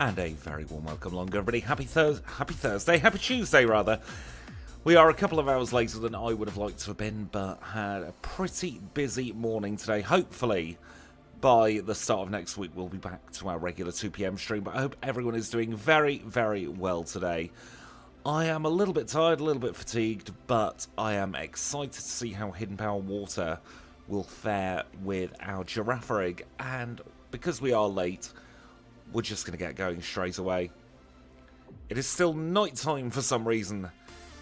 And a very warm welcome along, everybody. Happy Thursday, happy Tuesday, rather. We are a couple of hours later than I would have liked to have been, but had a pretty busy morning today. Hopefully, by the start of next week, we'll be back to our regular 2 PM stream, but I hope everyone is doing very, very well today. I am a little bit tired, a little bit fatigued, but I am excited to see how Hidden Power Water will fare with our GIRAFARIG, and because we are late, we're just going to get going straight away. It is still night time for some reason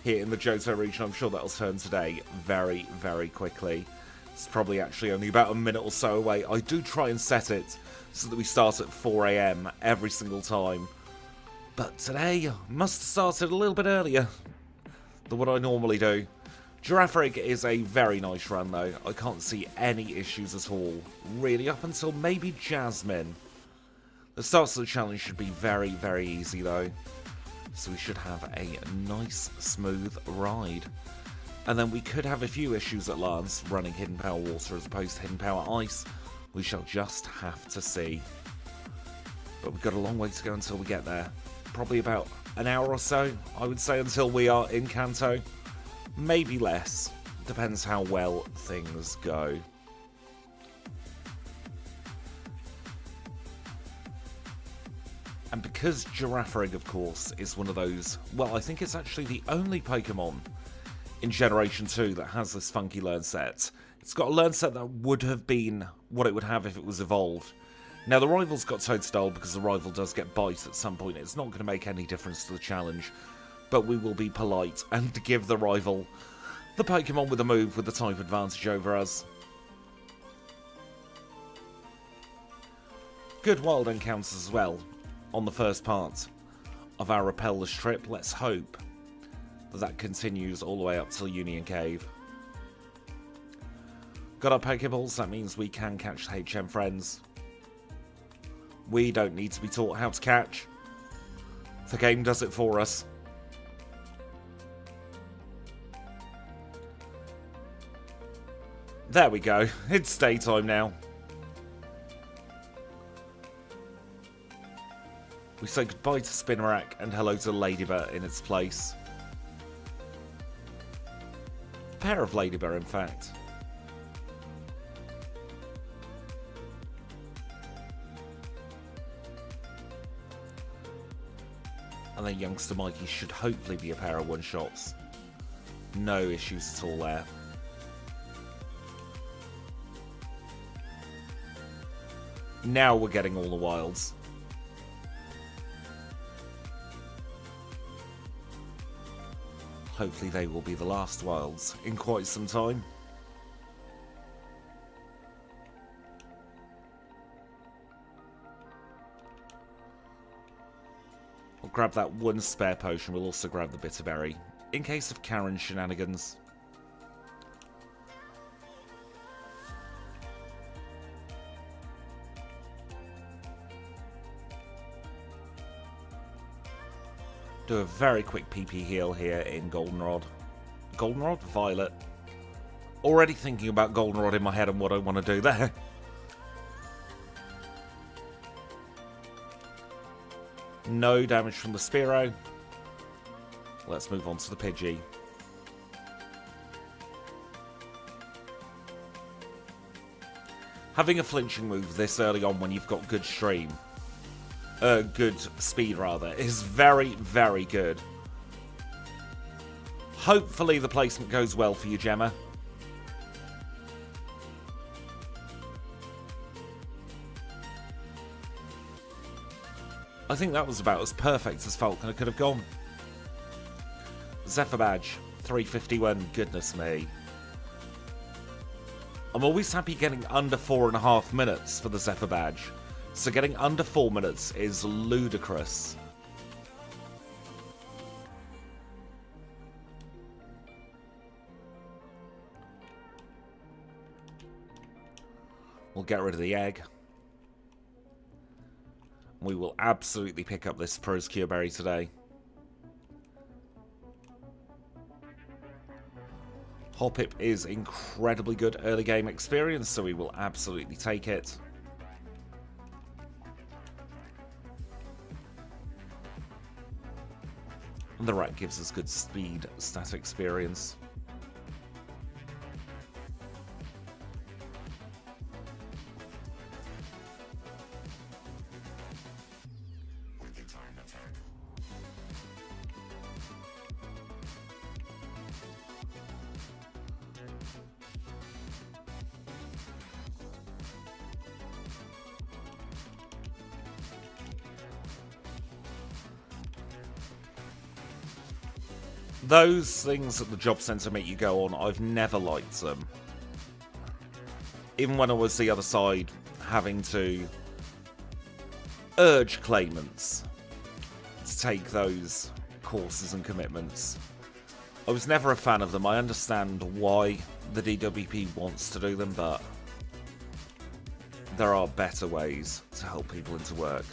here in the Johto region. I'm sure that'll turn today very, very quickly. It's probably actually only about a minute or so away. I do try and set it so that we start at 4 AM every single time. But today, must have started a little bit earlier than what I normally do. GIRAFARIG is a very nice run though. I can't see any issues at all. Really, up until maybe Jasmine. The starts of the challenge should be very, very easy though. So we should have a nice, smooth ride. And then we could have a few issues at Lance running Hidden Power Water as opposed to Hidden Power Ice. We shall just have to see. But we've got a long way to go until we get there. Probably about an hour or so, I would say, until we are in Kanto. Maybe less. Depends how well things go. And because GIRAFARIG, of course, is one of those... Well, I think it's actually the only Pokemon in Generation 2 that has this funky learn set. It's got a learn set that would have been what it would have if it was evolved. Now, the rival's got Toadstool because the rival does get Bite at some point. It's not going to make any difference to the challenge. But we will be polite and give the rival the Pokemon with a move with the type advantage over us. Good wild encounters as well on the first part of our Repellers trip. Let's hope that that continues all the way up till Union Cave. Got our Pokeballs, that means we can catch the HM friends. We don't need to be taught how to catch. The game does it for us. There we go. It's daytime now. We say goodbye to Spinarak and hello to Ladybird in its place. A pair of Ladybird, in fact. And then youngster Mikey should hopefully be a pair of one-shots. No issues at all there. Now we're getting all the wilds. Hopefully they will be the last wilds in quite some time. We'll grab that one spare potion. We'll also grab the Bitterberry in case of Karen shenanigans. Do a very quick PP heal here in Goldenrod. Goldenrod? Violet. Already thinking about Goldenrod in my head and what I want to do there. No damage from the Spearow. Let's move on to the Pidgey. Having a flinching move this early on when you've got good stream. Good speed, rather, is very, very good. Hopefully the placement goes well for you, Gemma. I think that was about as perfect as Falconer could have gone. Zephyr Badge, 351, goodness me. I'm always happy getting under 4.5 minutes for the Zephyr Badge. So getting under 4 minutes is ludicrous. We'll get rid of the egg. We will absolutely pick up this Prosecure Berry today. Hoppip is incredibly good early game experience, so we will absolutely take it. And the rat gives us good speed stat experience. Those things at the job centre make you go on, I've never liked them. Even when I was the other side, having to urge claimants to take those courses and commitments. I was never a fan of them. I understand why the DWP wants to do them, but there are better ways to help people into work.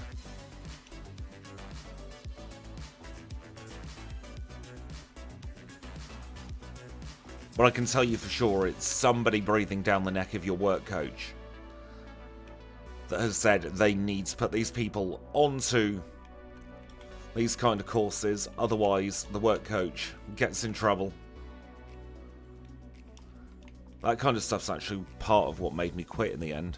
But I can tell you for sure it's somebody breathing down the neck of your work coach that has said they need to put these people onto these kind of courses, otherwise the work coach gets in trouble. That kind of stuff's actually part of what made me quit in the end.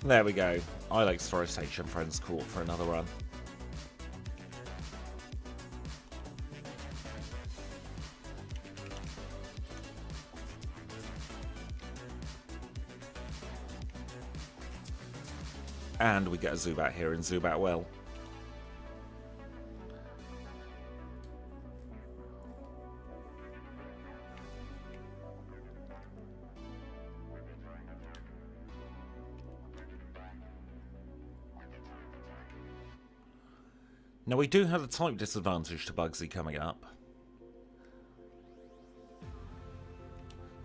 There we go. Ilex Forestation friends caught for another run. And we get a Zubat here and Zubat well. Now we do have a type disadvantage to Bugsy coming up.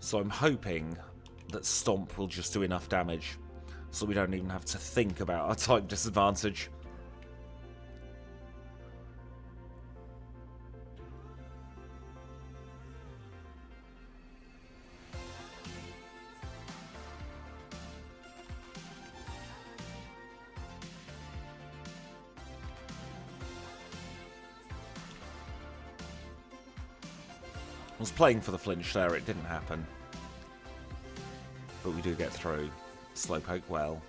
So I'm hoping that Stomp will just do enough damage so we don't even have to think about our type disadvantage. I was playing for the flinch there, it didn't happen. But we do get through. Slowpoke well.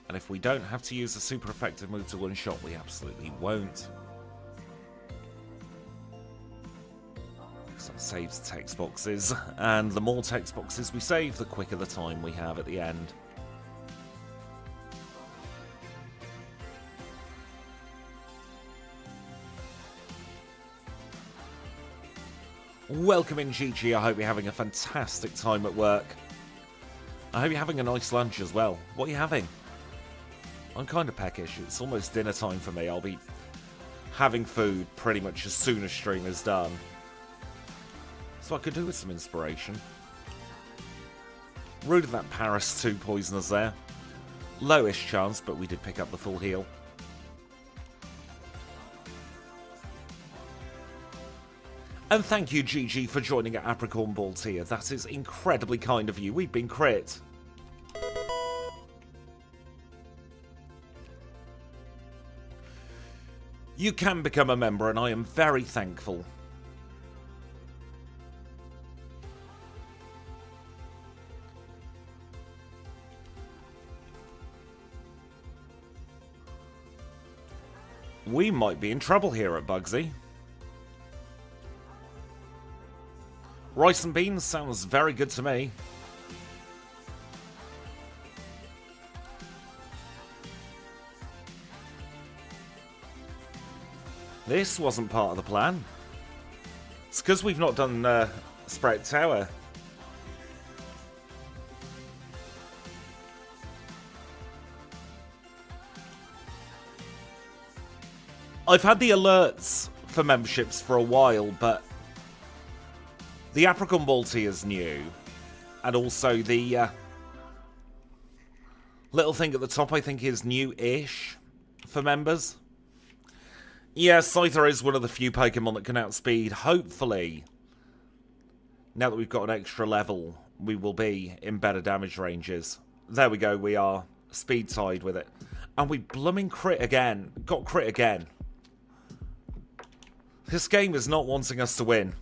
And if we don't have to use a super effective move to one-shot, we absolutely won't. Because that saves text boxes, and the more text boxes we save, the quicker the time we have at the end. Welcome in, Gigi. I hope you're having a fantastic time at work. I hope you're having a nice lunch as well. What are you having? I'm kind of peckish. It's almost dinner time for me. I'll be having food pretty much as soon as stream is done. So I could do with some inspiration. Rude of that Paris 2 poisoners there. Lowish chance, but we did pick up the full heal. And thank you, Gigi, for joining at Apricorn Ball tier. That is incredibly kind of you. We've been crit. You can become a member, and I am very thankful. We might be in trouble here at Bugsy. Rice and beans sounds very good to me. This wasn't part of the plan. It's because we've not done Sprout Tower. I've had the alerts for memberships for a while, but the Apricot Balti is new. And also the little thing at the top I think is new-ish for members. Yeah, Scyther is one of the few Pokemon that can outspeed. Hopefully, now that we've got an extra level, we will be in better damage ranges. There we go, we are speed tied with it. And we blooming crit again. Got crit again. This game is not wanting us to win.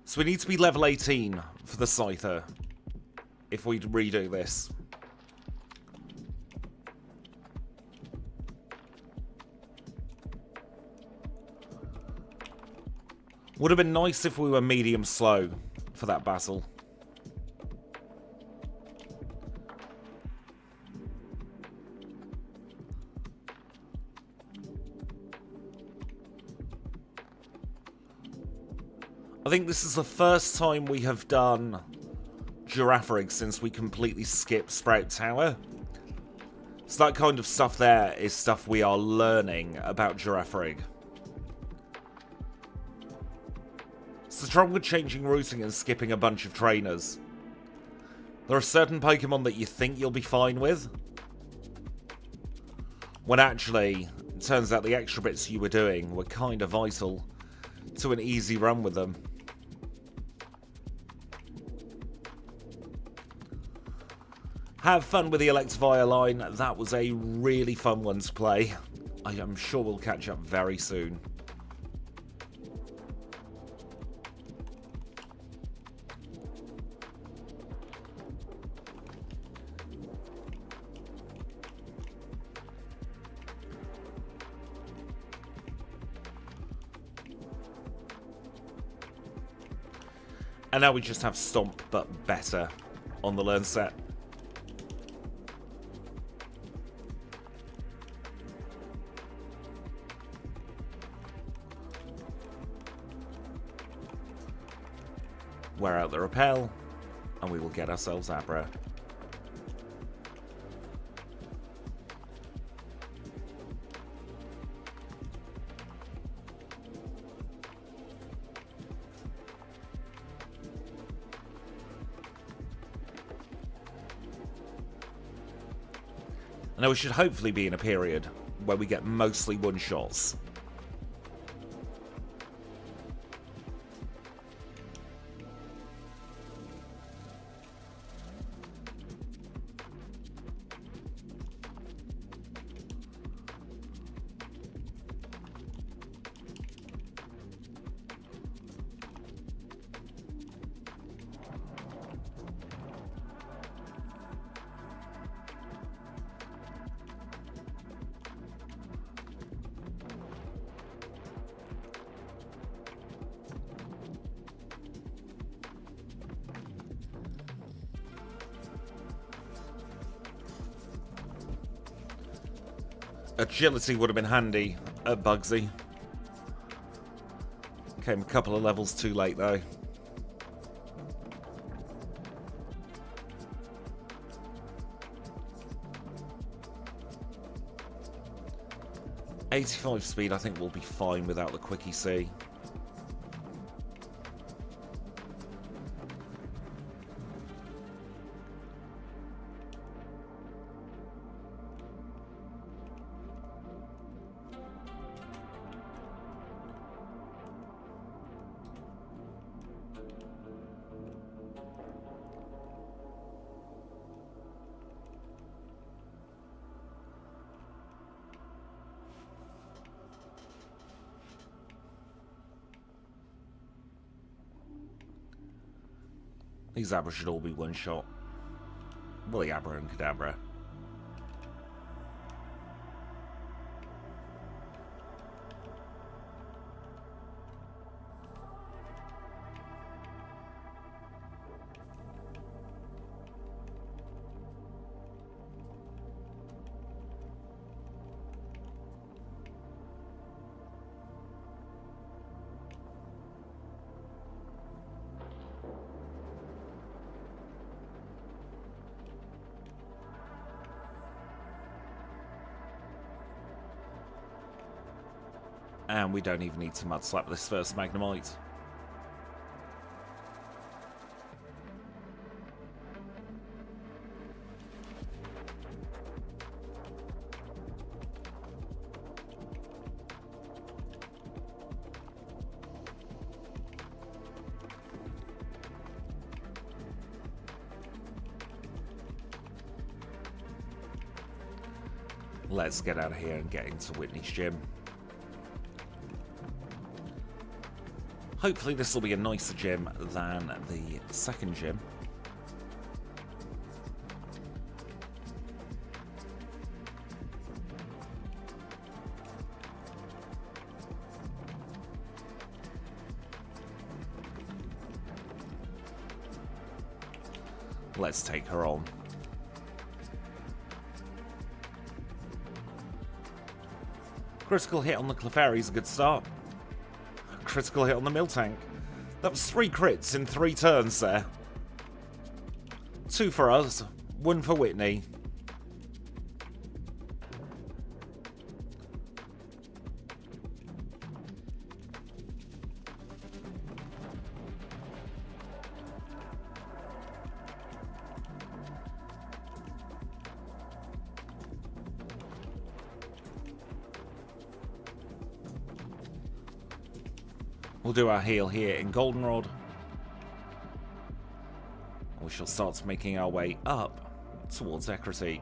So we need to be level 18 for the Scyther if we redo this. Would have been nice if we were medium slow for that battle. I think this is the first time we have done Girafarig since we completely skipped Sprout Tower. So that kind of stuff there is stuff we are learning about Girafarig. It's the trouble with changing routing and skipping a bunch of trainers. There are certain Pokemon that you think you'll be fine with, when actually, it turns out the extra bits you were doing were kind of vital to an easy run with them. Have fun with the Electivire line. That was a really fun one to play. I am sure we'll catch up very soon. And now we just have Stomp, but better on the learn set. Wear out the Repel, and we will get ourselves Abra. Now we should hopefully be in a period where we get mostly one-shots. Agility would have been handy at Bugsy. Came a couple of levels too late though. .85 speed I think will be fine without the Quickie C. These Abra should all be one-shot. Well, the Abra and Kadabra. And we don't even need to mud slap this first Magnemite. Let's get out of here and get into Whitney's gym. Hopefully this will be a nicer gym than the second gym. Let's take her on. Critical hit on the Clefairy is a good start. Critical hit on the Miltank. That was 3 crits in 3 turns there. 2 for us, 1 for Whitney. We'll do our heal here in Goldenrod. We shall start making our way up towards Ecruteak.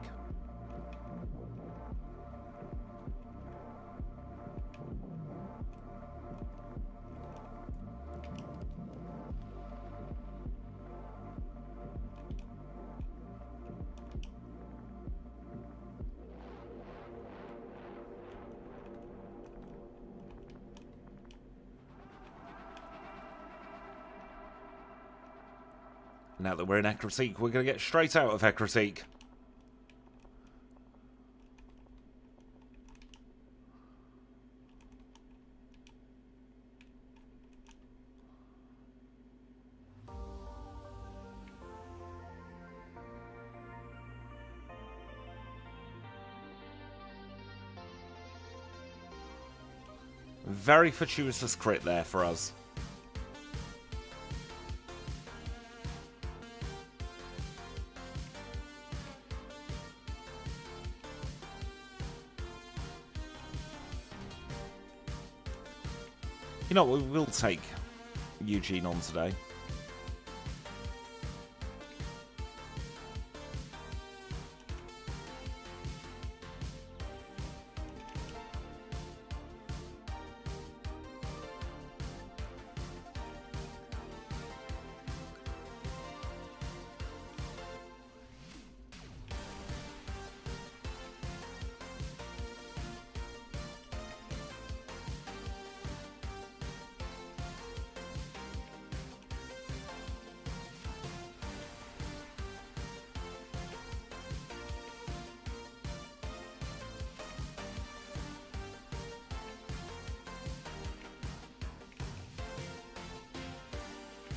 Now that we're in Ecruteak, we're going to get straight out of Ecruteak. Very fortuitous crit there for us. You know what, we will take Eugene on today.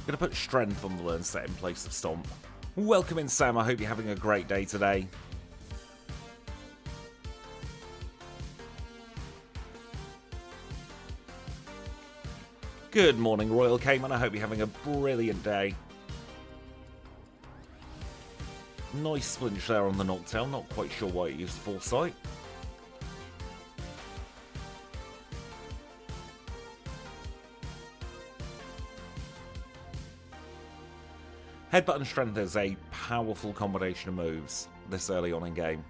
Gonna put strength on the learn set in place of stomp. Welcome in, Sam. I hope you're having a great day today. Good morning, Royal Cayman. I hope you're having a brilliant day. Nice flinch there on the Noctowl. Not quite sure why it used Foresight. Headbutt and Strength is a powerful combination of moves this early on in game.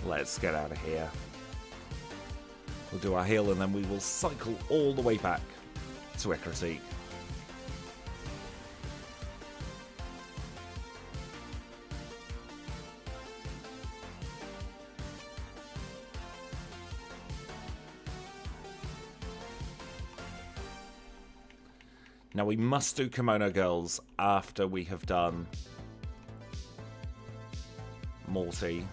Let's get out of here. We'll do our heal, and then we will cycle all the way back to Critique. Now we must do Kimono Girls after we have done Morty.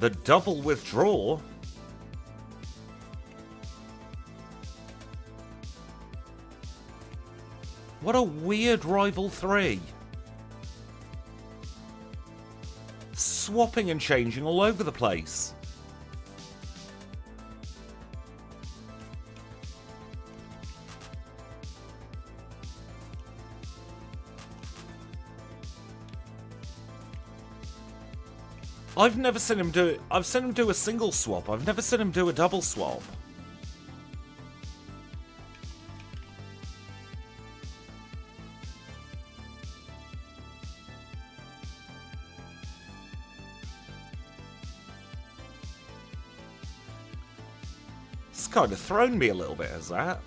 The double withdraw? What a weird Rival 3. Swapping and changing all over the place. I've never seen him do it. I've seen him do a single swap. I've never seen him do a double swap. It's kind of thrown me a little bit, has that?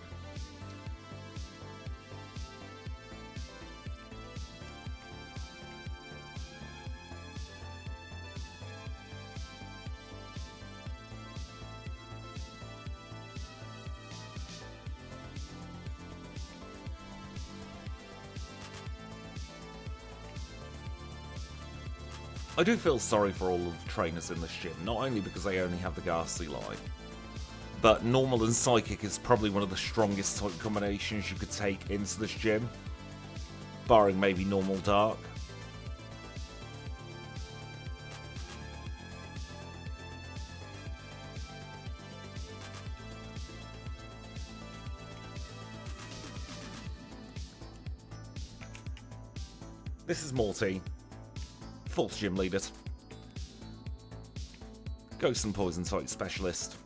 I do feel sorry for all of the trainers in this gym, not only because they only have the Ghastly line, but Normal and Psychic is probably one of the strongest type combinations you could take into this gym, barring maybe Normal Dark. This is Morty. 4th gym leader. Ghost and Poison type specialist.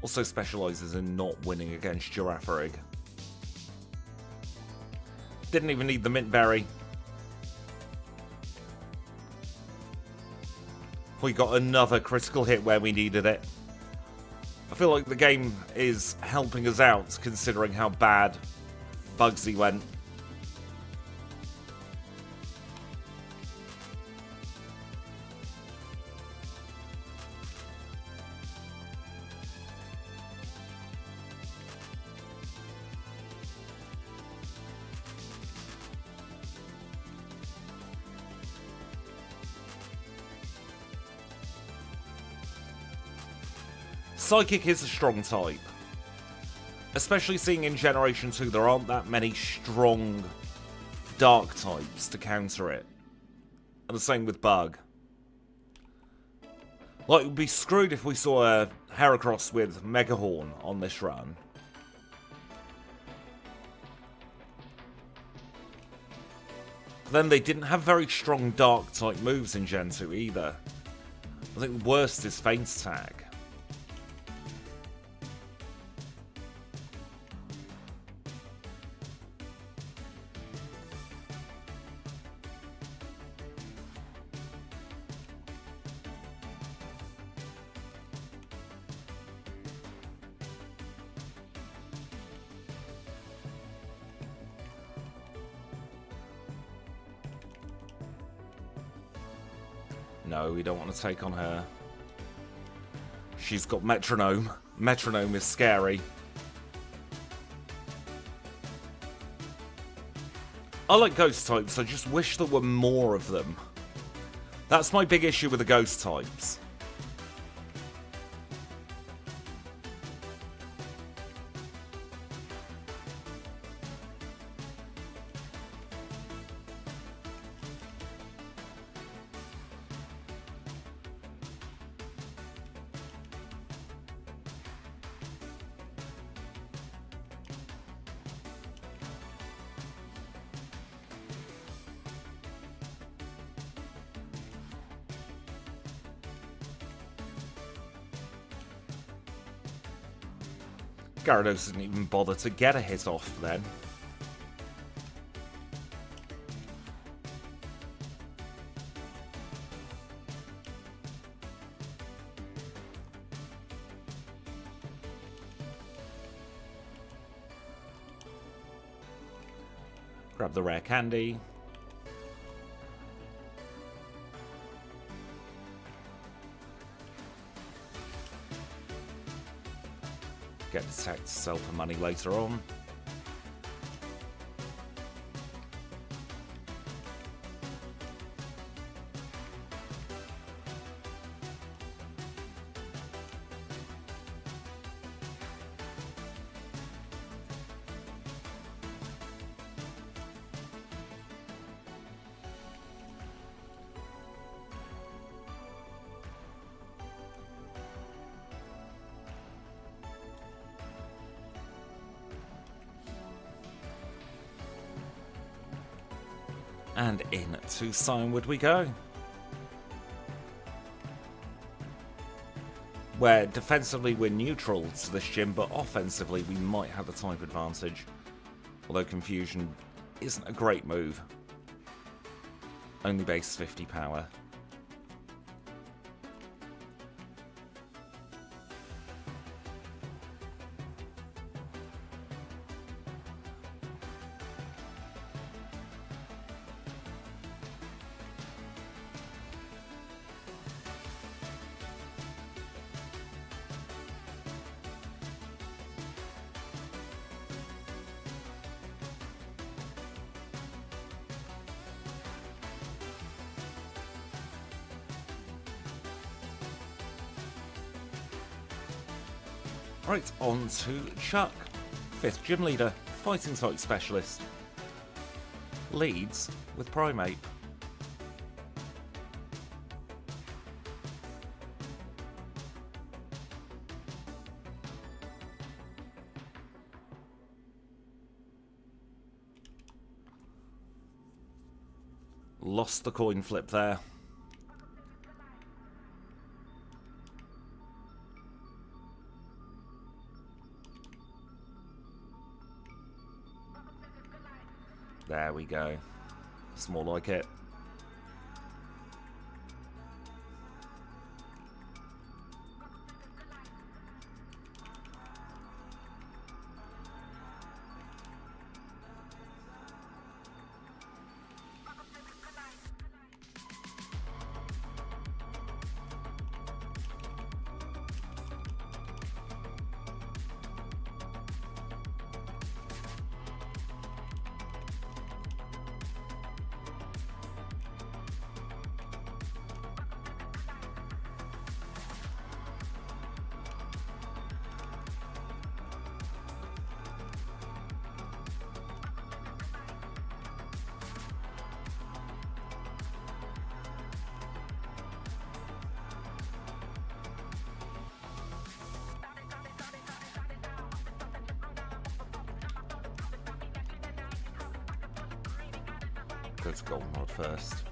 Also specialises in not winning against GIRAFARIG. Didn't even need the Mint Berry. We got another critical hit where we needed it. I feel like the game is helping us out considering how bad Bugsy went. Psychic is a strong type. Especially seeing in Generation 2 there aren't that many strong dark types to counter it. And the same with Bug. Like, it would be screwed if we saw a Heracross with Megahorn on this run. Then they didn't have very strong dark type moves in Gen 2 either. I think the worst is Feint Attack. No, we don't want to take on her. She's got Metronome. Metronome is scary. I like ghost types, I just wish there were more of them. That's my big issue with the ghost types. Gyarados didn't even bother to get a hit off then. Grab the rare candy. Get the tech to sell for money later on. And into Signwood we go. Where defensively we're neutral to this gym, but offensively we might have a type advantage. Although Confusion isn't a great move. Only base 50 power. Right, on to Chuck, 5th gym leader, fighting type specialist. Leads with Primate. Lost the coin flip there. There we go. It's more like it. Go to Goldenrod first.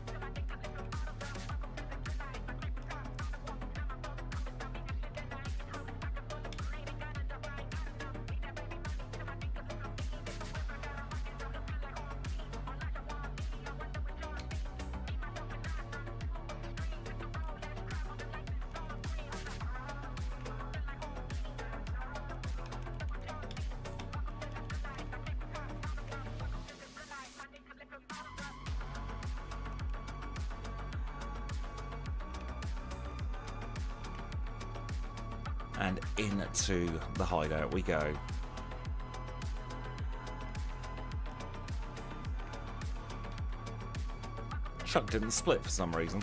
And into the hideout we go. Chuck didn't split for some reason.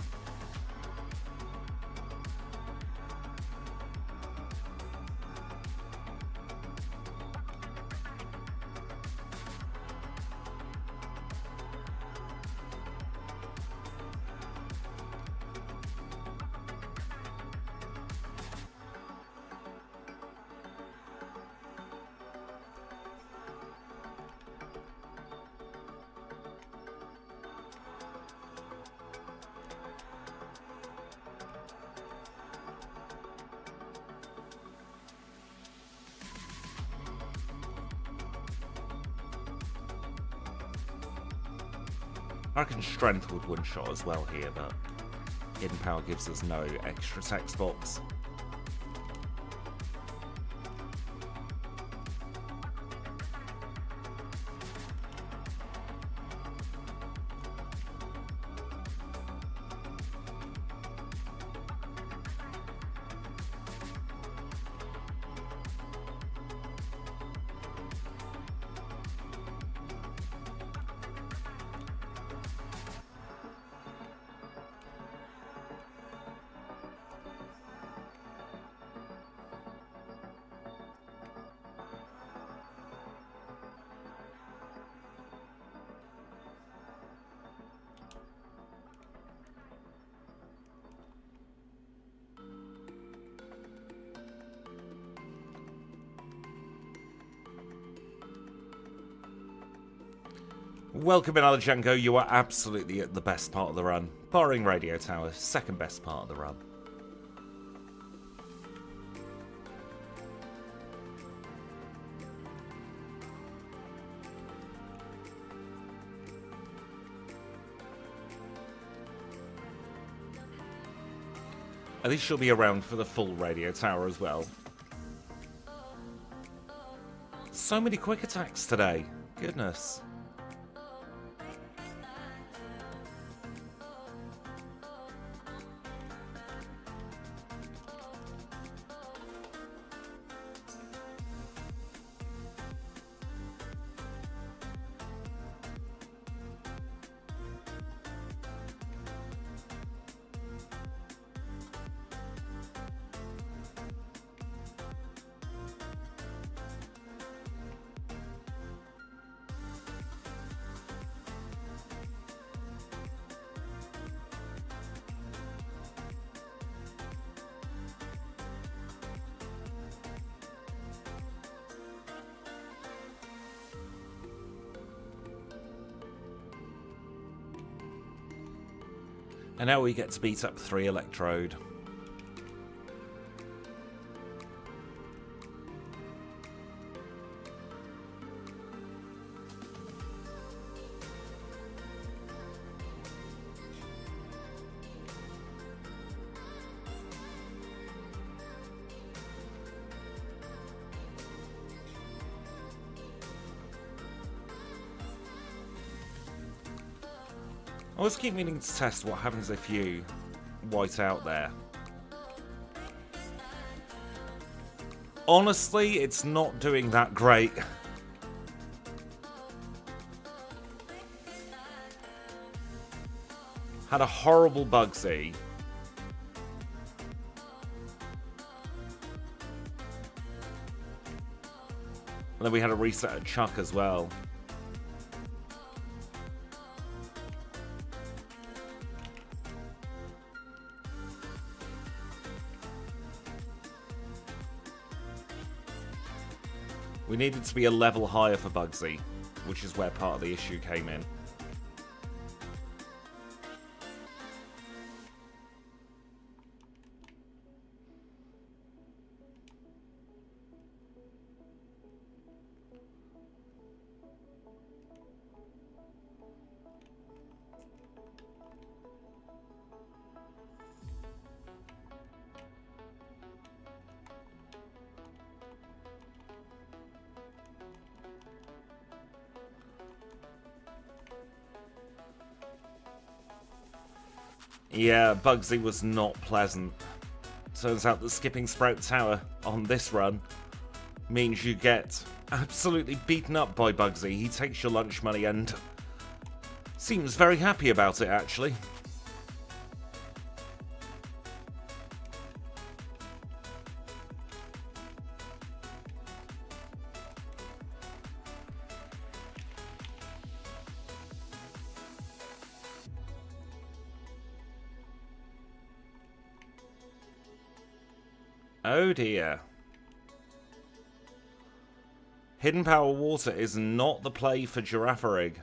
I reckon strength would one-shot as well here, but hidden power gives us no extra text box. Welcome in, Alejandro. You are absolutely at the best part of the run. Barring Radio Tower, second best part of the run. At least she'll be around for the full Radio Tower as well. So many quick attacks today. Goodness. And now we get to beat up 3 Electrode. I always keep meaning to test what happens if you white out there. Honestly, it's not doing that great. Had a horrible Bugsy. And then we had a reset at Chuck as well. We needed to be a level higher for Bugsy, which is where part of the issue came in. Yeah, Bugsy was not pleasant. Turns out that skipping Sprout Tower on this run means you get absolutely beaten up by Bugsy. He takes your lunch money and seems very happy about it, actually. Oh dear. Hidden Power Water is not the play for GIRAFARIG.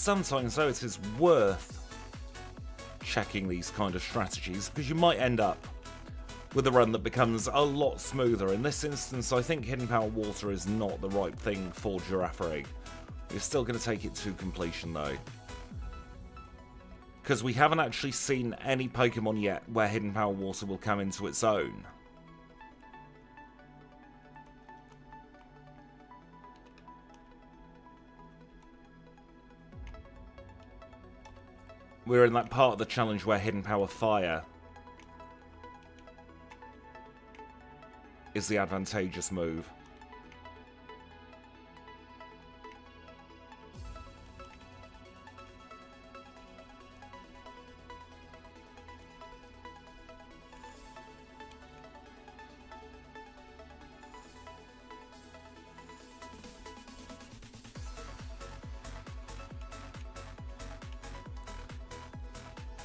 sometimes though it is worth checking these kind of strategies, because you might end up with a run that becomes a lot smoother. In this instance, I think Hidden Power Water is not the right thing for Girafarig. We're still going to take it to completion though, because we haven't actually seen any Pokemon yet where Hidden Power Water will come into its own. We're in that part of the challenge where Hidden Power Fire is the advantageous move.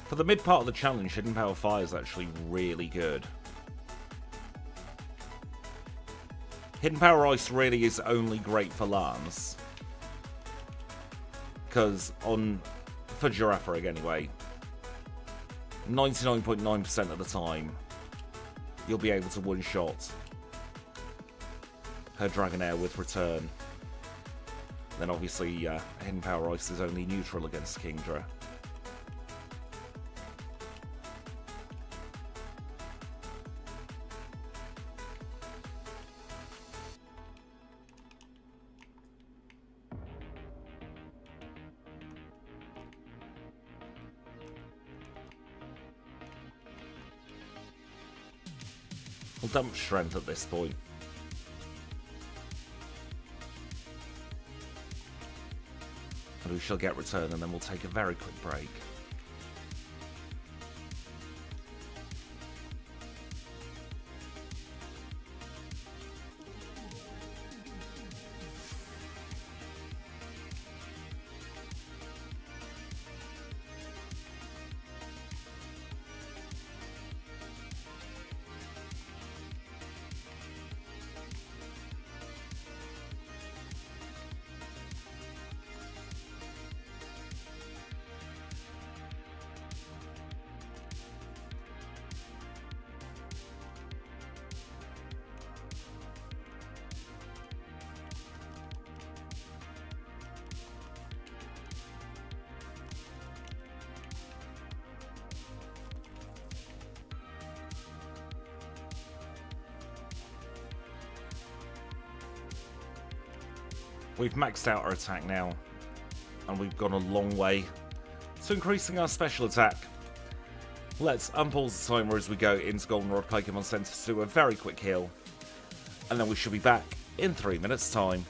For the mid part of the challenge, Hidden Power Fire is actually really good. Hidden Power Ice really is only great for Lance, because for Girafarig anyway, 99.9% of the time, you'll be able to one-shot her Dragonair with Return. Then obviously, Hidden Power Ice is only neutral against Kingdra. We'll dump Strength at this point. And we shall get Return, and then we'll take a very quick break. We've maxed out our attack now, and we've gone a long way to increasing our special attack. Let's unpause the timer as we go into Goldenrod Pokemon Center to do a very quick heal, and then we should be back in 3 minutes' time.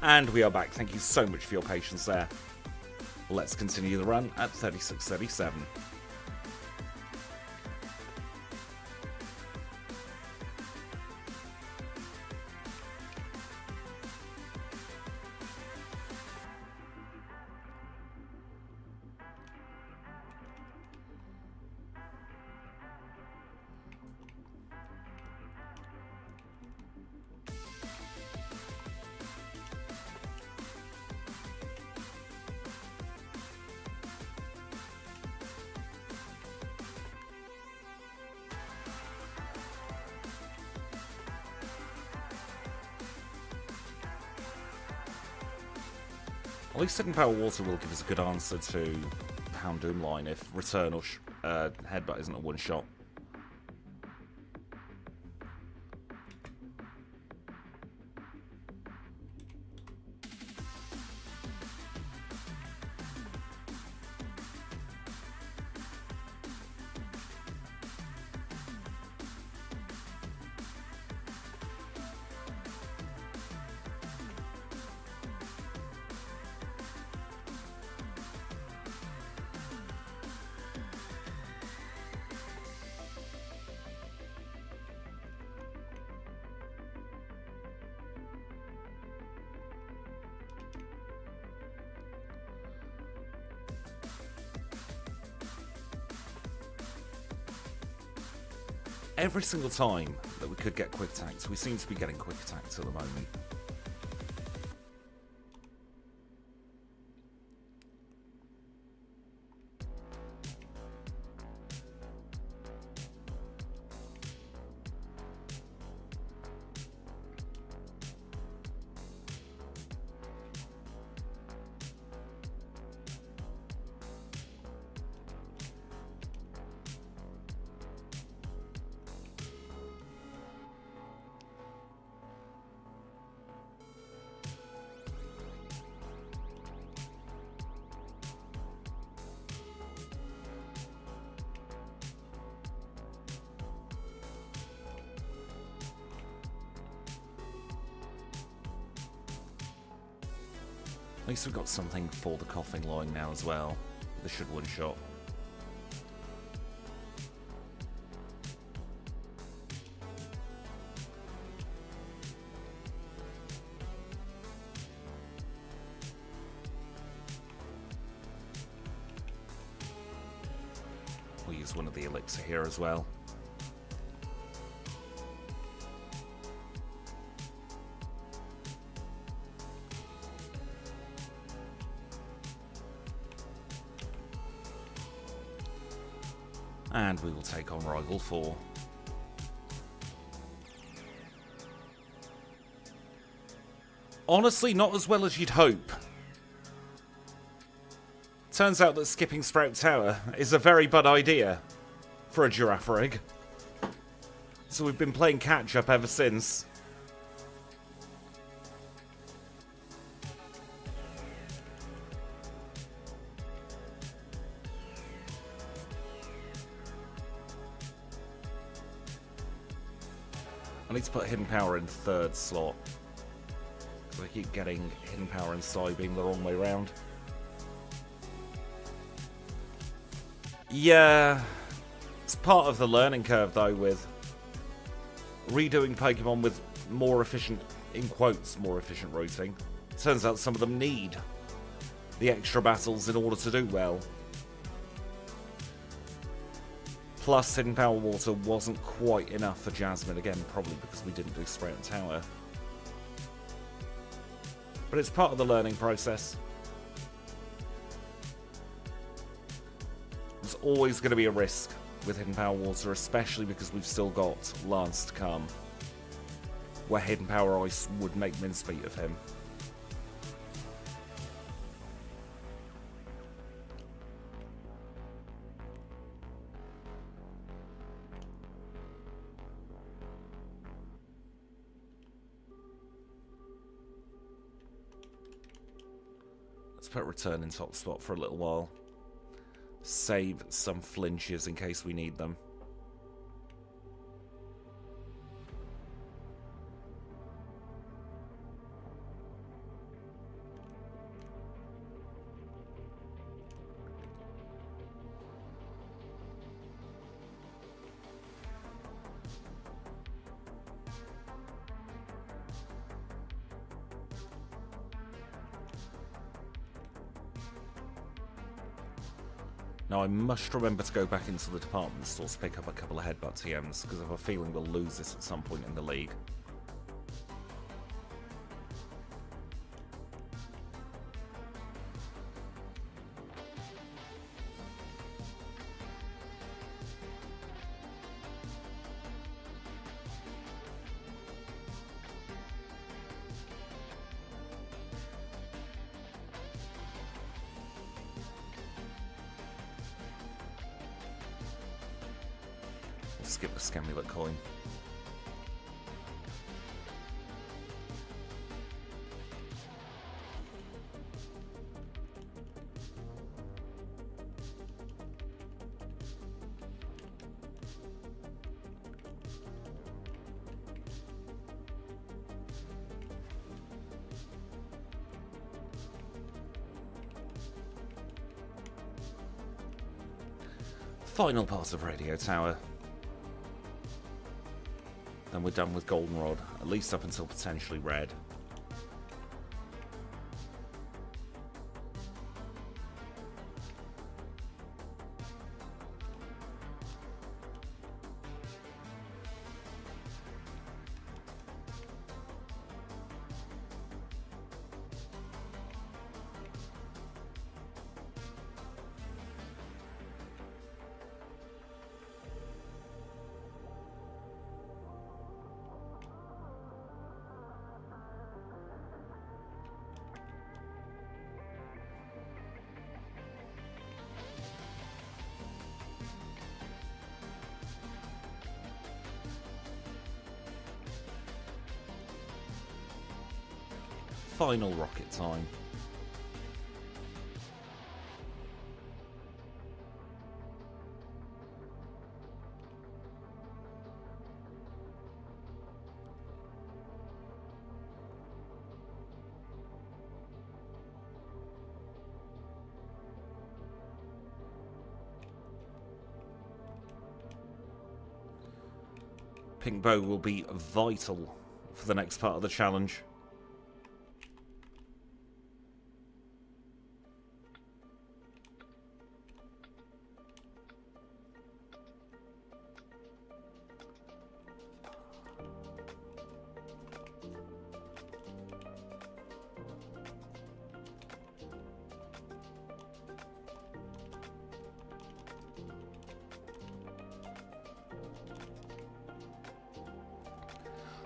And we are back. Thank you so much for your patience there. Let's continue the run at 36:37. At least Hidden Power Water will give us a good answer to Houndoom line if Return or Headbutt isn't a one-shot. Every single time that we could get quick attacks, we seem to be getting quick attacks at the moment. At least we've got something for the coughing line now as well. This should one-shot. We'll use one of the elixir here as well. And we will take on Rival 4. Honestly, not as well as you'd hope. Turns out that skipping Sprout Tower is a very bad idea for a Girafarig. So we've been playing catch-up ever since. I need to put Hidden Power in third slot. So I keep getting Hidden Power and Psybeam the wrong way round. Yeah, it's part of the learning curve though, with redoing Pokemon with more efficient, in quotes, more efficient routing. Turns out some of them need the extra battles in order to do well. Plus, Hidden Power Water wasn't quite enough for Jasmine, again, probably because we didn't do Sprout Tower. But it's part of the learning process. There's always going to be a risk with Hidden Power Water, especially because we've still got Lance to come, where Hidden Power Ice would make mincemeat of him. Let's put Return in top spot for a little while. Save some flinches in case we need them. Now I must remember to go back into the department store to pick up a couple of headbutt TMs, because I have a feeling we'll lose this at some point in the league. Skip the Scamulet coin. Final part of Radio Tower. Then we're done with Goldenrod, at least up until potentially Red. Final rocket time. Pink Bow will be vital for the next part of the challenge.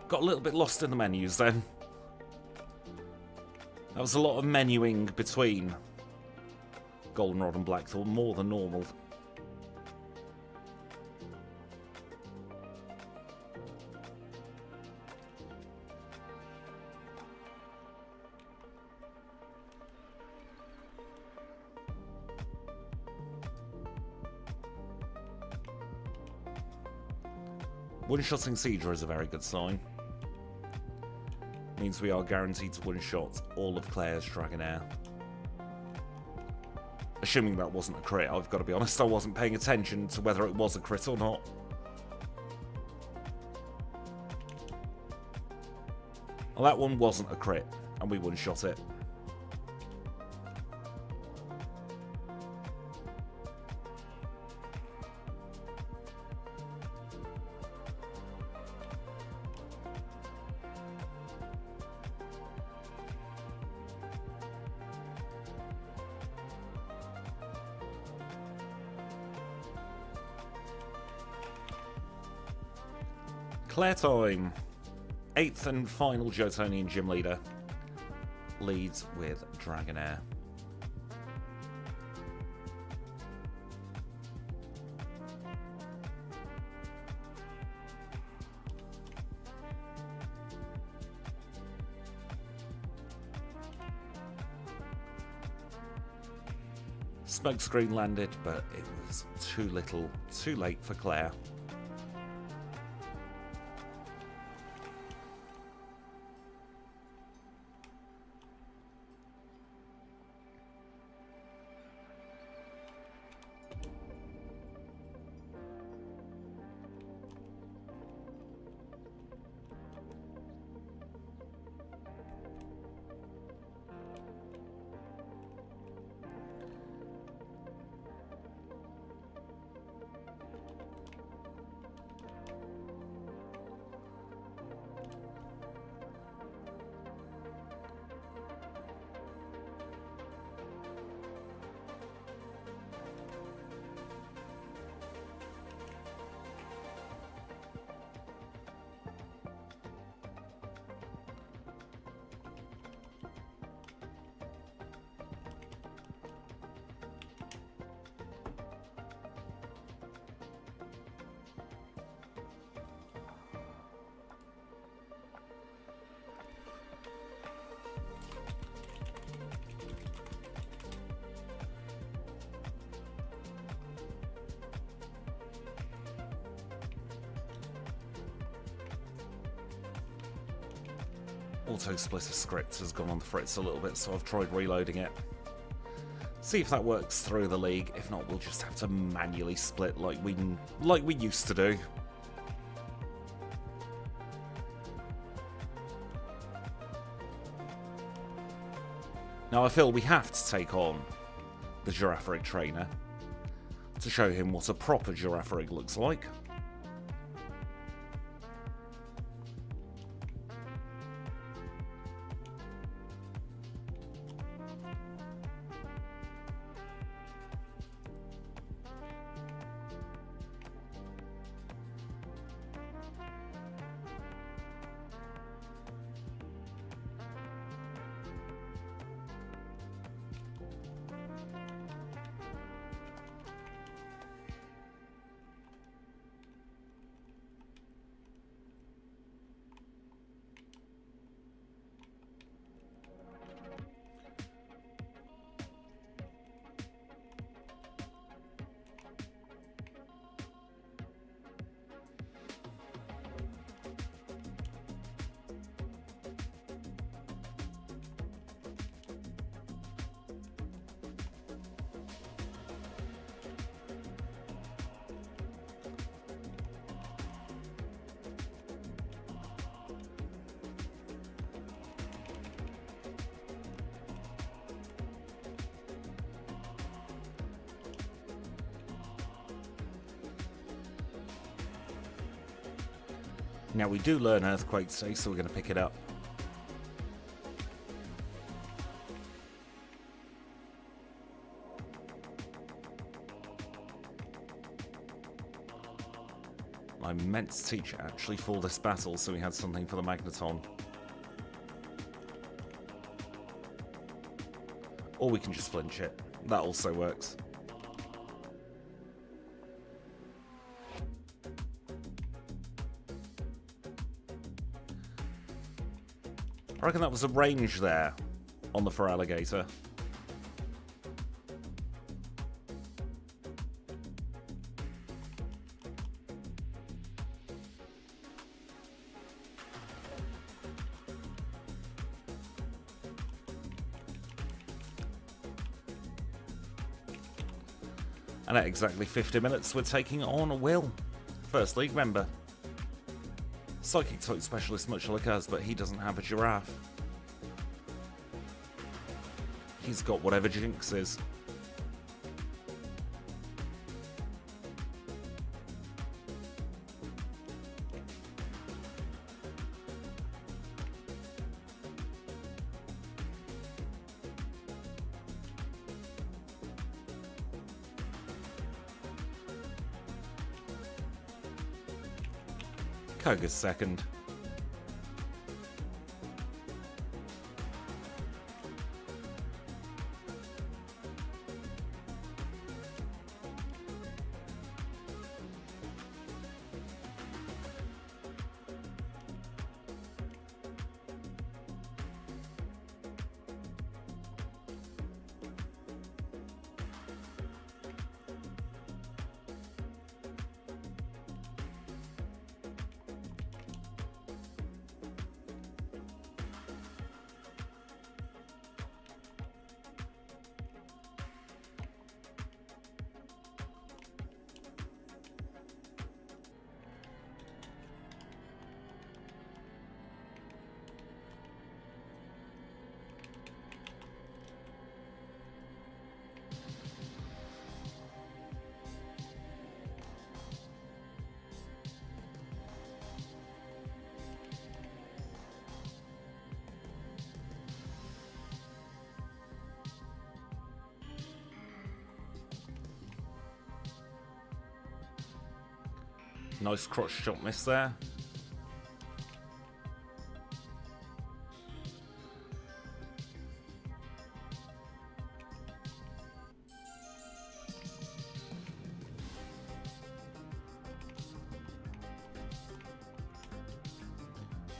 Got a little bit lost in the menus then. That was a lot of menuing between Goldenrod and Blackthorn, more than normal. One-shotting Seedra is a very good sign. Means we are guaranteed to one-shot all of Claire's Dragonair. Assuming that wasn't a crit, I've got to be honest, I wasn't paying attention to whether it was a crit or not. Well, that one wasn't a crit, and we one-shot it. Claire time. 8th and final Jotonian gym leader leads with Dragonair. Smokescreen landed, but it was too little, too late for Claire. auto splitter script has gone on the fritz a little bit, so I've tried reloading it. See if that works through the league. If not, we'll just have to manually split like we used to do. Now I feel we have to take on the GIRAFARIG trainer to show him what a proper GIRAFARIG looks like. Now we do learn Earthquake today, so we're going to pick it up. I meant to teach it actually for this battle, so we had something for the Magneton. Or we can just flinch it. That also works. I reckon that was a range there on the Feraligatr. And at exactly 50 minutes, we're taking on Will, first league member. Psychic type specialist, much like us, but he doesn't have a giraffe. He's got whatever Jinx is. Koga's second. Nice crotch shot miss there.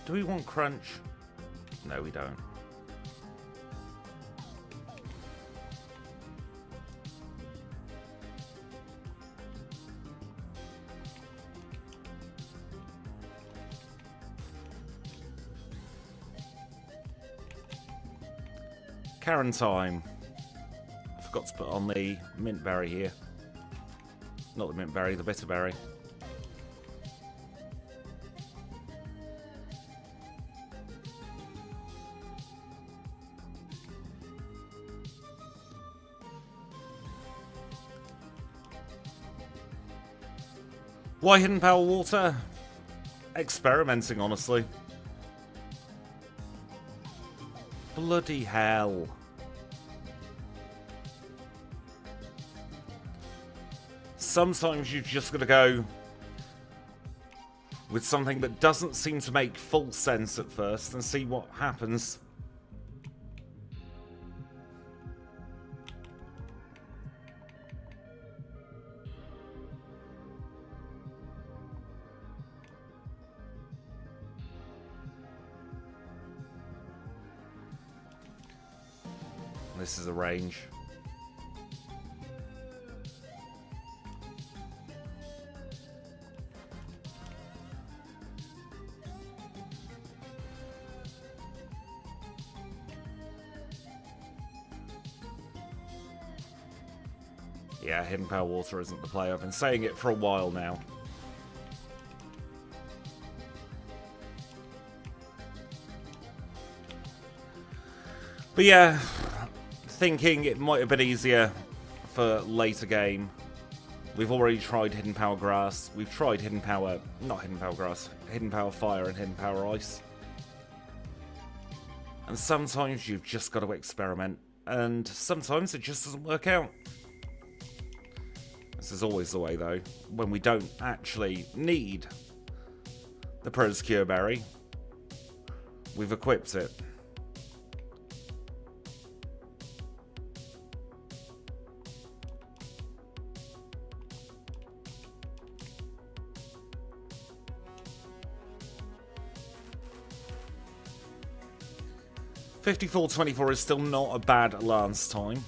Do we want crunch? No, we don't. Karen time. Forgot to put on the mint berry here. Not the mint berry, the bitter berry. Why hidden power water? Experimenting, honestly. Bloody hell. Sometimes you've just got to go with something that doesn't seem to make full sense at first and see what happens. This is a range. Yeah, hidden power water isn't the play. I've been saying it for a while now. But yeah, thinking it might have been easier for later game. We've already tried hidden power grass. We've tried hidden power, not hidden power grass, hidden power fire and hidden power ice. And sometimes you've just got to experiment. And sometimes it just doesn't work out. This is always the way though. When we don't actually need the Pro's Cure Berry, we've equipped it. $54.24 is still not a bad lance time.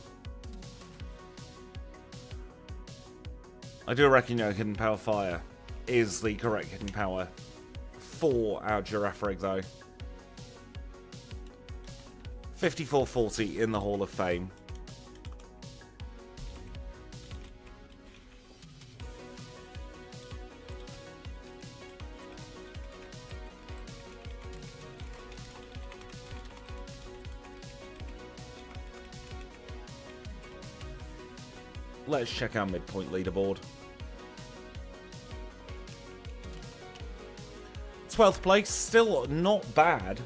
I do reckon, you know, hidden power fire is the correct hidden power for our GIRAFARIG though. 54.40 in the Hall of Fame. Let's check our midpoint leaderboard. 12th place, still not bad.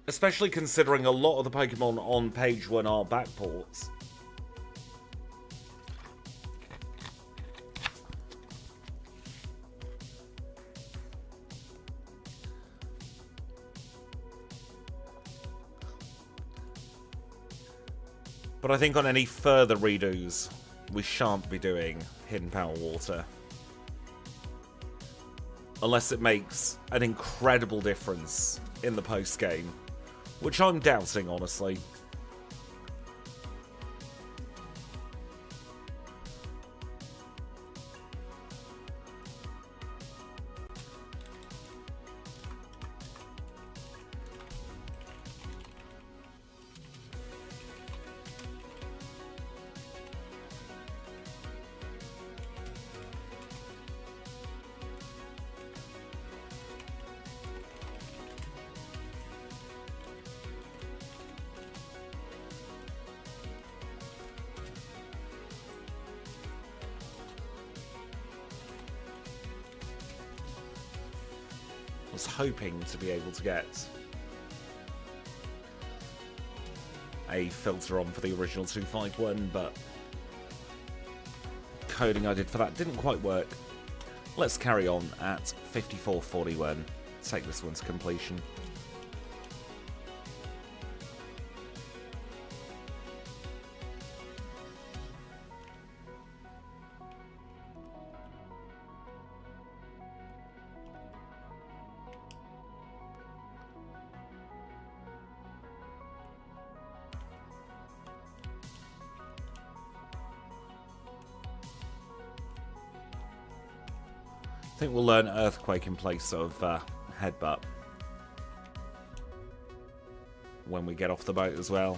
Especially considering a lot of the Pokemon on page 1 are backports. But I think on any further redos, we shan't be doing hidden power water. Unless it makes an incredible difference in the post-game. Which I'm doubting, honestly. Was hoping to be able to get a filter on for the original 251, but coding I did for that didn't quite work. Let's carry on at 54.41. Take this one to completion. I think we'll learn Earthquake in place of Headbutt. when we get off the boat as well.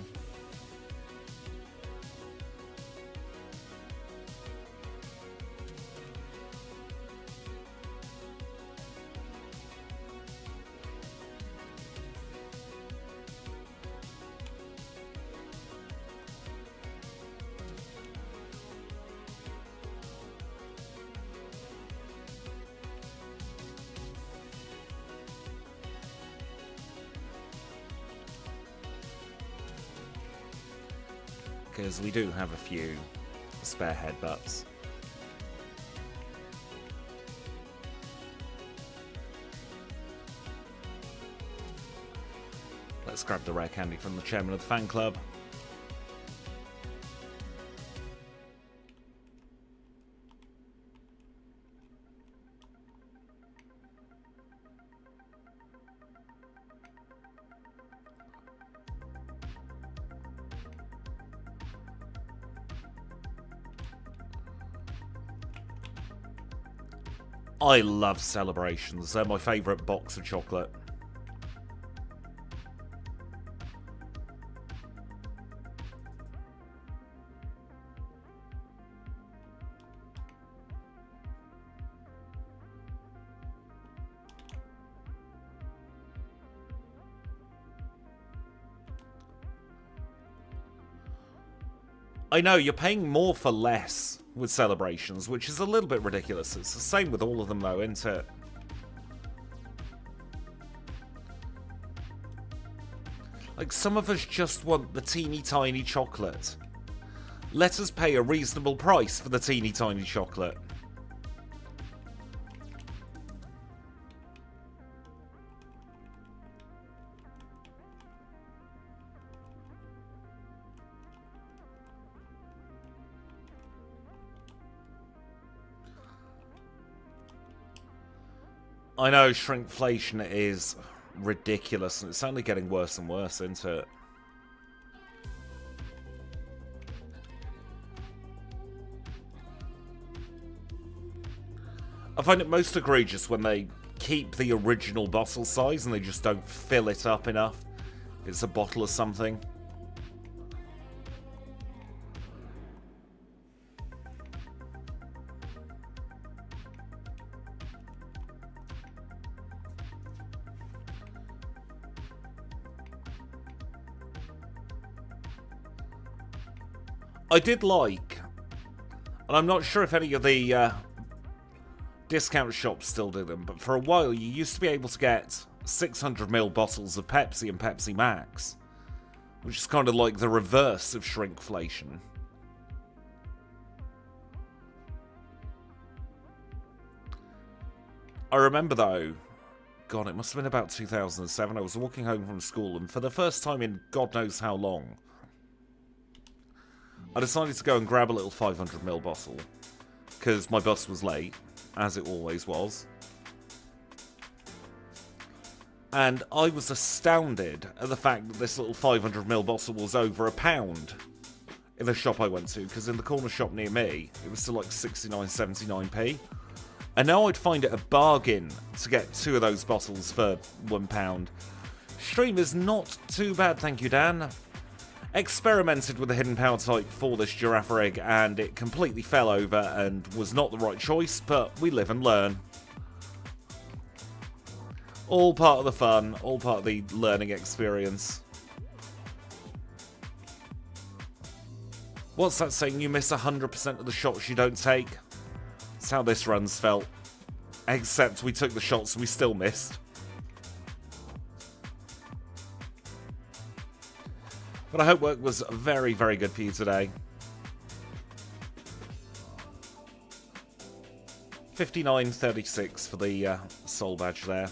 Because we do have a few spare headbutts. Let's grab the rare candy from the chairman of the fan club. I love celebrations. They're my favourite box of chocolate. I know, you're paying more for less with celebrations, which is a little bit ridiculous. It's the same with all of them, though, isn't it? Like, some of us just want the teeny tiny chocolate. Let us pay a reasonable price for the teeny tiny chocolate. I know shrinkflation is ridiculous, and it's only getting worse and worse, isn't it? I find it most egregious when they keep the original bottle size and they just don't fill it up enough. It's a bottle of something. I did like, and I'm not sure if any of the discount shops still do them, but for a while you used to be able to get 600ml bottles of Pepsi and Pepsi Max, which is kind of like the reverse of shrinkflation. I remember though, God, it must have been about 2007, I was walking home from school, and for the first time in God knows how long, I decided to go and grab a little 500ml bottle, because my bus was late, as it always was. And I was astounded at the fact that this little 500ml bottle was over £1 in the shop I went to, because in the corner shop near me, it was still like 69-79p. And now I'd find it a bargain to get 2 of those bottles for £1. Stream is not too bad, thank you, Dan. Experimented with the hidden power type for this GIRAFARIG, and it completely fell over and was not the right choice, but we live and learn. All part of the fun, all part of the learning experience. What's that saying? You miss 100% of the shots you don't take? That's how this run's felt. Except we took the shots and we still missed. But I hope work was very, very good for you today. 59.36 for the soul badge there.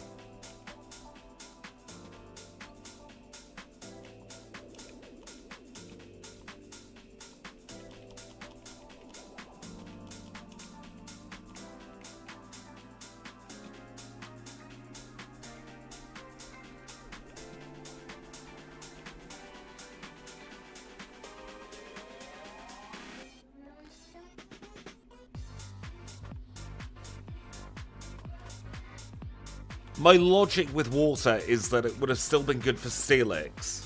My logic with water is that it would have still been good for Steelix.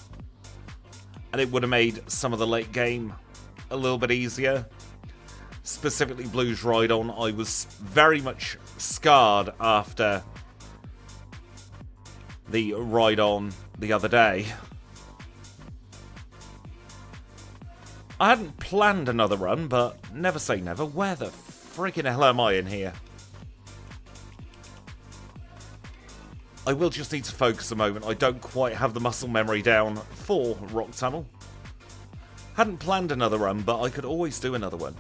and it would have made some of the late game a little bit easier. Specifically Blues Ride-On, I was very much scarred after the Ride-On the other day. I hadn't planned another run, but never say never. Where the freaking hell am I in here? I will just need to focus a moment. I don't quite have the muscle memory down for Rock Tunnel. Hadn't planned another run, but I could always do another one.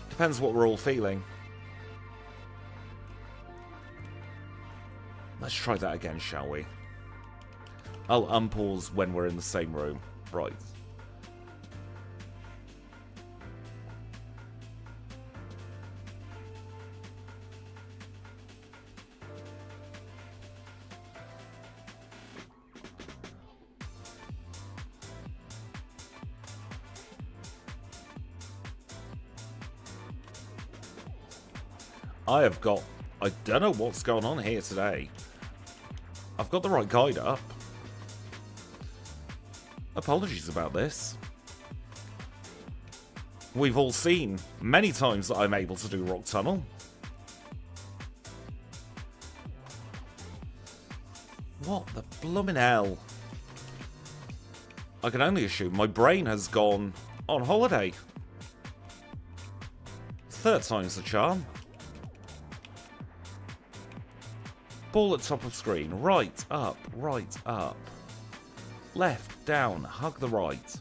Depends what we're all feeling. Let's try that again, shall we? I'll unpause when we're in the same room. Right. I don't know what's going on here today. I've got the right guide up. Apologies about this. We've all seen many times that I'm able to do Rock Tunnel. What the bloomin' hell? I can only assume my brain has gone on holiday. Third time's the charm. Ball at top of screen. Right, up, right, up. Left, down, hug the right.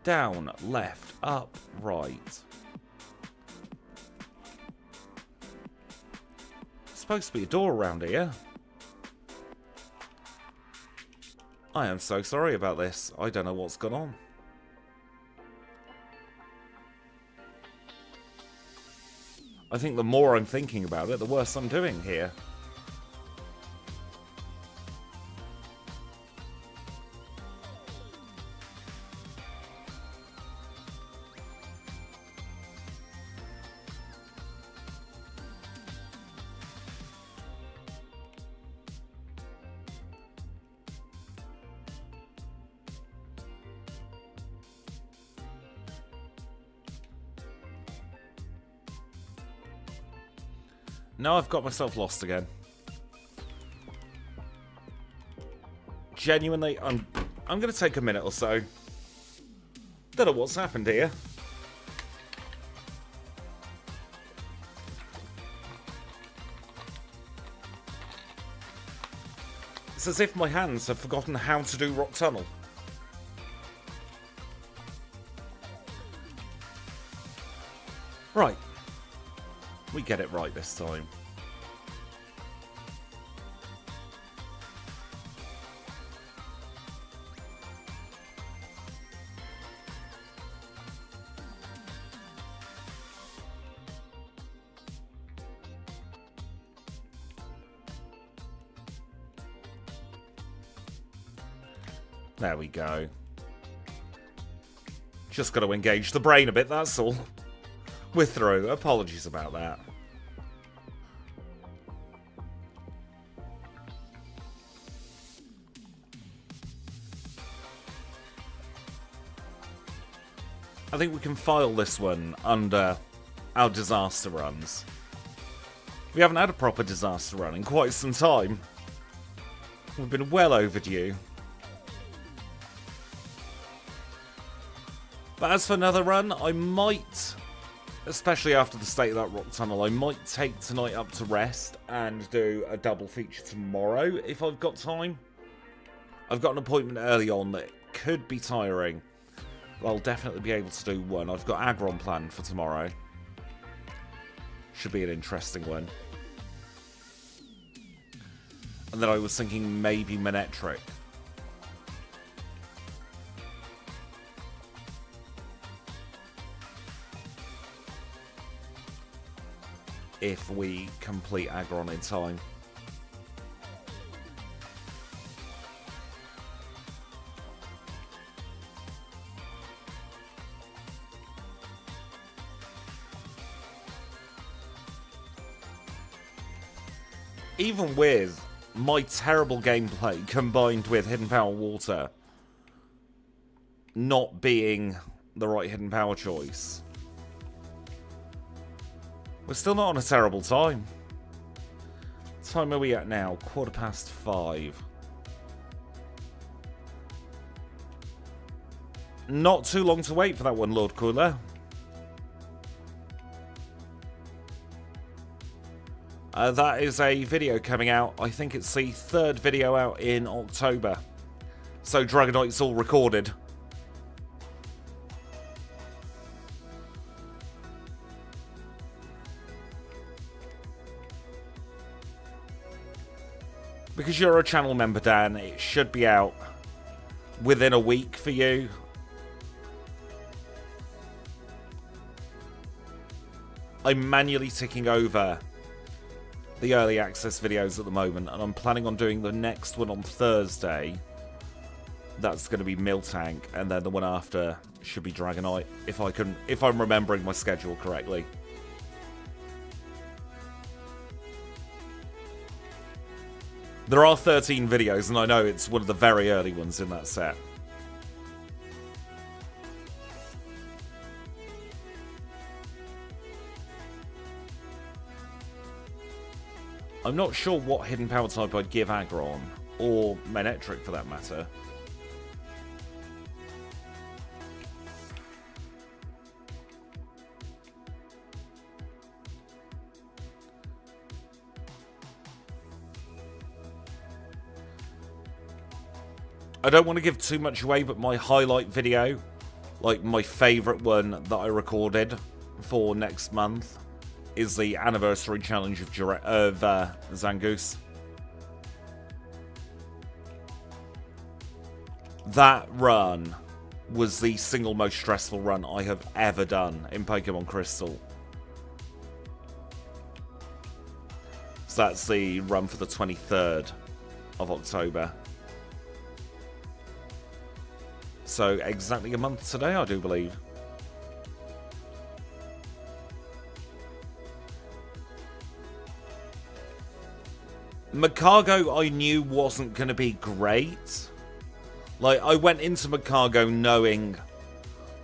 Down, left, up, right. Supposed to be a door around here. I am so sorry about this. I don't know what's gone on. I think the more I'm thinking about it, the worse I'm doing here. No, I've got myself lost again. Genuinely, I'm going to take a minute or so. Don't know what's happened here. It's as if my hands have forgotten how to do Rock Tunnel. Right. We get it right this time. There we go. Just got to engage the brain a bit, that's all. We're through. Apologies about that. I think we can file this one under our disaster runs. We haven't had a proper disaster run in quite some time. We've been well overdue. But as for another run, I might, especially after the state of that Rock Tunnel, I might take tonight up to rest and do a double feature tomorrow if I've got time. I've got an appointment early on that could be tiring. I'll definitely be able to do one. I've got Agron planned for tomorrow. Should be an interesting one. And then I was thinking maybe Manetric. If we complete Agron in time. Even with my terrible gameplay combined with Hidden Power Water not being the right Hidden Power choice. We're still not on a terrible time. What time are we at now? 5:15. Not too long to wait for that one, Lord Cooler. That is a video coming out. I think it's the 3rd video out in October. So Dragonite's all recorded. Because you're a channel member, Dan, it should be out within a week for you. I'm manually ticking over the early access videos at the moment, and I'm planning on doing the next one on Thursday. That's going to be Miltank, and then the one after should be Dragonite, if I'm remembering my schedule correctly. There are 13 videos, and I know it's one of the very early ones in that set. I'm not sure what hidden power type I'd give Aggron, or Manectric for that matter. I don't want to give too much away, but my highlight video, like my favourite one that I recorded for next month, is the anniversary challenge of Zangoose. That run was the single most stressful run I have ever done in Pokemon Crystal. So that's the run for the 23rd of October. So exactly a month today, I do believe. Macargo I knew wasn't going to be great. Like, I went into Macargo knowing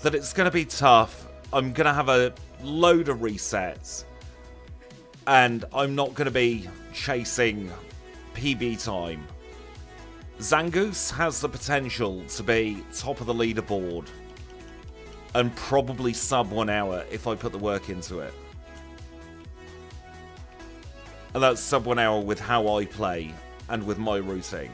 that it's going to be tough. I'm going to have a load of resets. And I'm not going to be chasing PB time. Zangoose has the potential to be top of the leaderboard. And probably sub 1 hour if I put the work into it. And that's sub 1 hour with how I play and with my routing.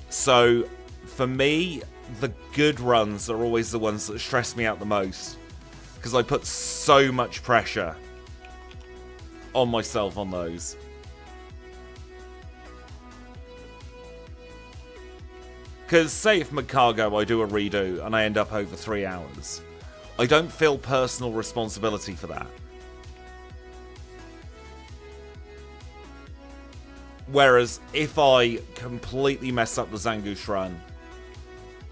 So, for me, the good runs are always the ones that stress me out the most. Because I put so much pressure on myself on those. Because say if Macargo I do a redo and I end up over 3 hours, I don't feel personal responsibility for that. Whereas if I completely mess up the Zangoose run,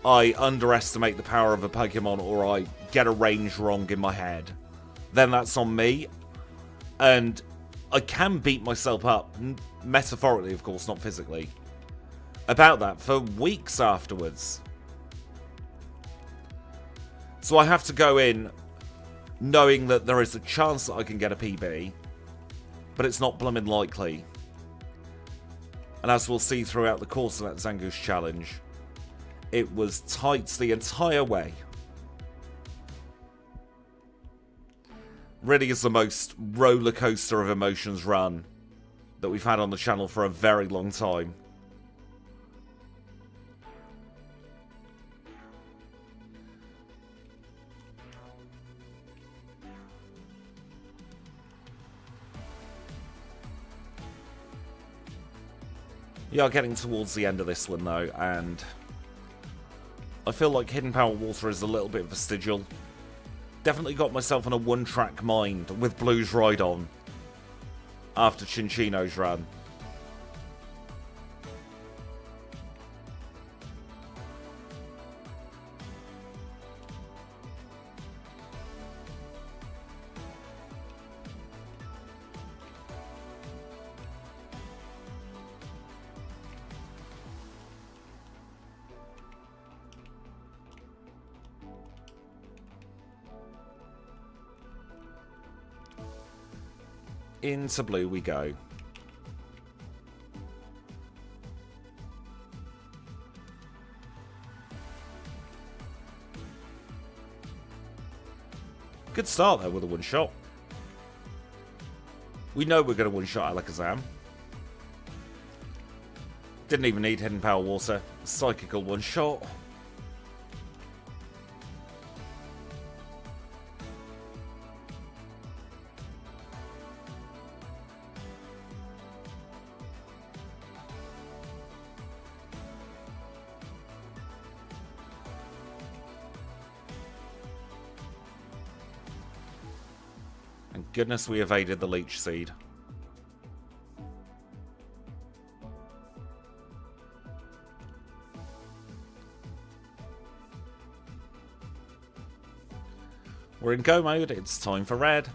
I underestimate the power of a Pokemon, or I get a range wrong in my head, then that's on me. And I can beat myself up, metaphorically of course, not physically, about that for weeks afterwards. So I have to go in knowing that there is a chance that I can get a PB, but it's not blooming likely. And as we'll see throughout the course of that Zangoose challenge, it was tight the entire way. Really is the most roller coaster of emotions run that we've had on the channel for a very long time. We are getting towards the end of this one though, and I feel like Hidden Power Water is a little bit vestigial. Definitely got myself on a one-track mind with Blue's Rhydon after Chinchino's run. Into blue we go. Good start there with a one-shot. We know we're going to one-shot Alakazam. Didn't even need Hidden Power Water. Psychical one-shot. Thank goodness we evaded the Leech Seed. We're in go mode, it's time for red.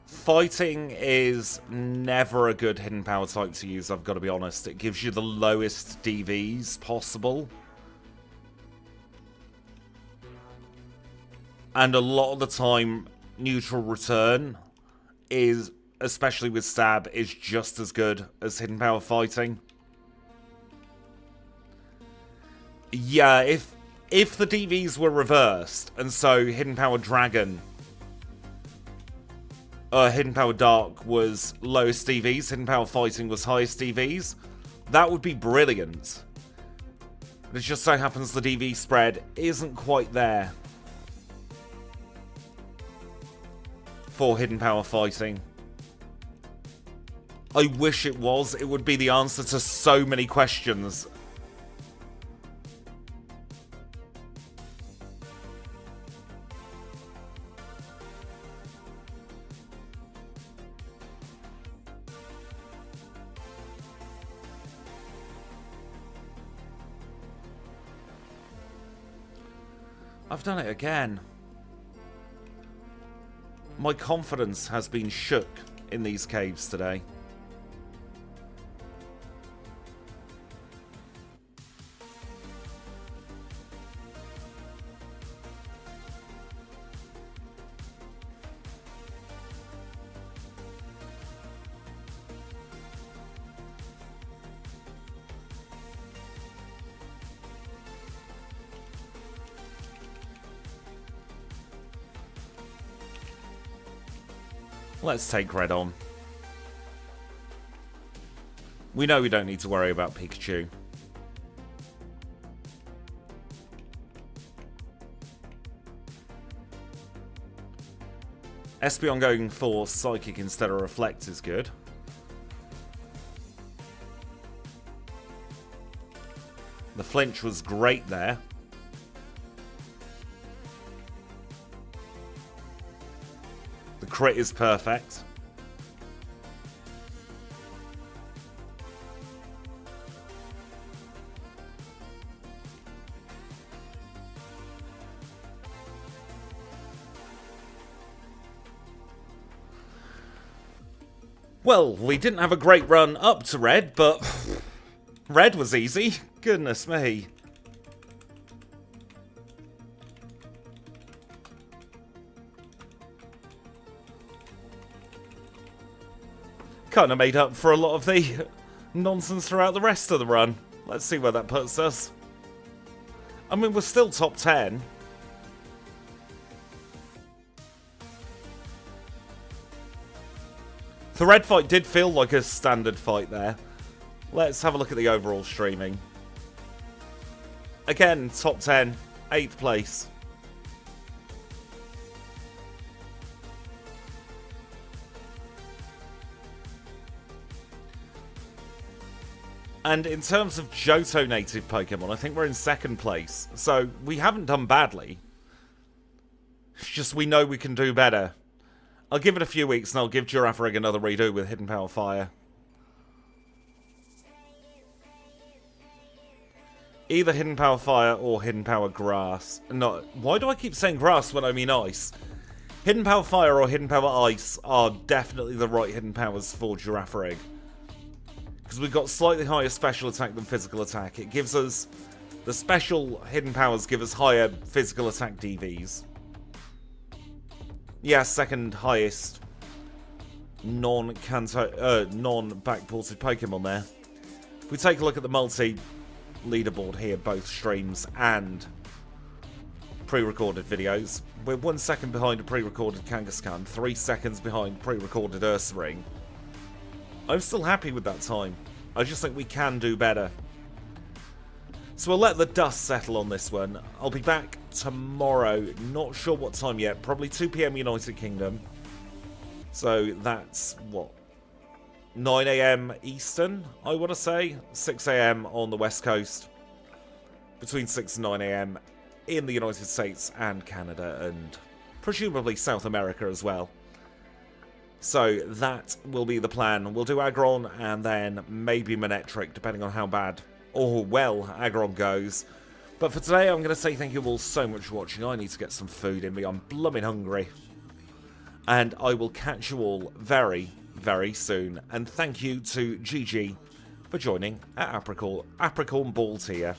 Fighting is never a good hidden power type to use, I've got to be honest. It gives you the lowest DVs possible. And a lot of the time, neutral return is, especially with stab, is just as good as hidden power fighting. Yeah, if the DVs were reversed, and so hidden power dragon... Hidden Power Dark was lowest DVs, Hidden Power Fighting was highest DVs. That would be brilliant. But it just so happens the DV spread isn't quite there for Hidden Power Fighting. I wish it was. It would be the answer to so many questions. I've done it again. My confidence has been shook in these caves today. Let's take red on. We know we don't need to worry about Pikachu. Espeon going for Psychic instead of Reflect is good. The flinch was great there. The crit is perfect. Well, we didn't have a great run up to red, but red was easy. Goodness me. Kind of made up for a lot of the nonsense throughout the rest of the run. Let's see where that puts us. I mean, we're still top 10. The red fight did feel like a standard fight there. Let's have a look at the overall streaming. Again, top 10, 8th place. And in terms of Johto native Pokemon, I think we're in second place. So we haven't done badly. It's just we know we can do better. I'll give it a few weeks and I'll give GIRAFARIG another redo with Hidden Power Fire. Either Hidden Power Fire or Hidden Power Grass. No, why do I keep saying grass when I mean ice? Hidden Power Fire or Hidden Power Ice are definitely the right hidden powers for GIRAFARIG. Because we've got slightly higher special attack than physical attack. It gives us... The special hidden powers give us higher physical attack DVs. Yeah, second highest non-Kanto, non-backported Pokemon there. If we take a look at the multi-leaderboard here, both streams and pre-recorded videos, we're 1 second behind a pre-recorded Kangaskhan, 3 seconds behind pre-recorded Ursaring. I'm still happy with that time. I just think we can do better. So we'll let the dust settle on this one. I'll be back tomorrow. Not sure what time yet. Probably 2 PM United Kingdom. So that's, what? 9 AM Eastern, I want to say. 6 AM on the West Coast. Between 6 and 9 AM in the United States and Canada and presumably South America as well. So that will be the plan. We'll do Aggron and then maybe Manectric, depending on how bad or well Aggron goes. But for today, I'm going to say thank you all so much for watching. I need to get some food in me. I'm blooming hungry. And I will catch you all very, very soon. And thank you to GG for joining at Apricorn Ball tier.